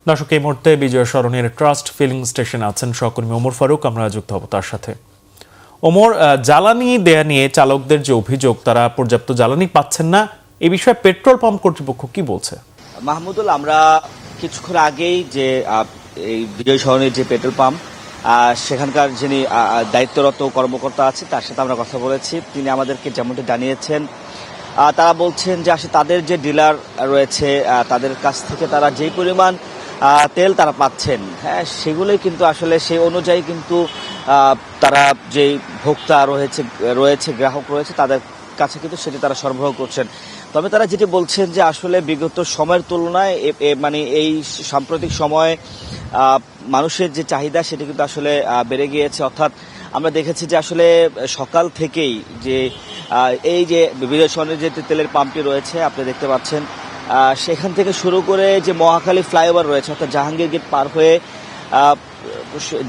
দর্শক, এই মুহূর্তে বিজয় সরণির ট্রাস্ট ফিলিং স্টেশনে আছেন সহকর্মী ওমর ফারুক। আমরা যুক্ত হব তার সাথে। ওমর, জ্বালানি দেয়া নিয়ে চালকদের যে অভিযোগ, তারা পর্যাপ্ত জ্বালানি পাচ্ছেন না, এই বিষয়ে পেট্রোল পাম্প কর্তৃপক্ষ কি বলছে? মাহমুদুল, আমরা কিছুক্ষণ আগেই যে এই বিজয় সরণির যে পেট্রোল পাম্প সেখানকার যিনি দায়িত্বরত কর্মকর্তা আছে তার সাথে আমরা কথা বলেছি। তিনি আমাদেরকে যেমনটি জানিয়েছেন, তারা বলছেন যে আসলে তাদের যে ডিলার রয়েছে তাদের কাছ থেকে তারা যেই পরিমাণ তেল তারা পাচ্ছেন, হ্যাঁ, সেগুলোই কিন্তু আসলে সেই অনুযায়ী কিন্তু তারা যেই ভোক্তা রয়েছে গ্রাহক রয়েছে তাদের কাছে কিন্তু সেটি তারা সরবরাহ করছেন। তবে তারা যেটি বলছেন যে আসলে বিগত সময়ের তুলনায় মানে এই সাম্প্রতিক সময়ে মানুষের যে চাহিদা সেটি কিন্তু আসলে বেড়ে গিয়েছে। অর্থাৎ আমরা দেখেছি যে আসলে সকাল থেকেই যে এই যে বিজয় সরণির যে তেলের পাম্পটি রয়েছে আপনি দেখতে পাচ্ছেন, সেখান থেকে শুরু করে যে মহাখালী ফ্লাইওভার রয়েছে অর্থাৎ জাহাঙ্গীর গেট পার হয়ে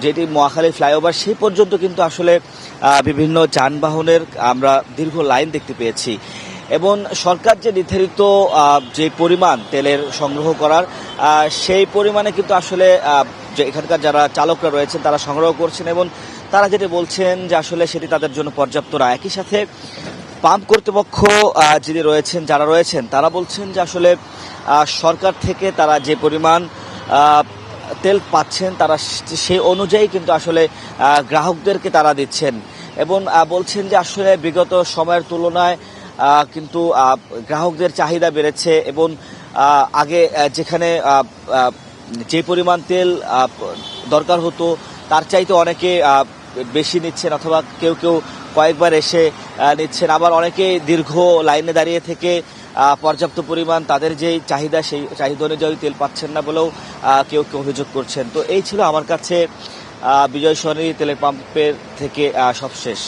যেটি মহাখালী ফ্লাইওভার সেই পর্যন্ত কিন্তু আসলে বিভিন্ন যানবাহনের আমরা দীর্ঘ লাইন দেখতে পেয়েছি। এবং সরকার যে নির্ধারিত যে পরিমাণ তেলের সংগ্রহ করার সেই পরিমাণে কিন্তু আসলে যে এখানকার যারা চালকরা রয়েছেন তারা সংগ্রহ করছেন এবং তারা যেটি বলছেন যে আসলে সেটি তাদের জন্য পর্যাপ্ত না। একই সাথে পাম্প কর্তৃপক্ষ যারা রয়েছেন তারা বলছেন যে আসলে সরকার থেকে তারা যে পরিমাণ তেল পাচ্ছেন তারা সেই অনুযায়ী কিন্তু আসলে গ্রাহকদেরকে তারা দিচ্ছেন এবং বলছেন যে আসলে বিগত সময়ের তুলনায় কিন্তু গ্রাহকদের চাহিদা বেড়েছে এবং আগে যেখানে যে পরিমাণ তেল দরকার হতো তার চাইতে অনেকে বেশি নিচ্ছেন অথবা কেউ কেউ কয়েকবার এসে নিচ্ছেন, আবার অনেকে দীর্ঘ লাইনে দাঁড়িয়ে থেকে পর্যাপ্ত পরিমাণ তাদের যেই চাহিদা সেই চাহিদা অনুযায়ী তেল পাচ্ছেন না বলেও কেউ কেউ অভিযোগ করছেন। তো এই ছিল আমার কাছে বিজয় সরণি তেলের পাম্পের থেকে সবশেষ।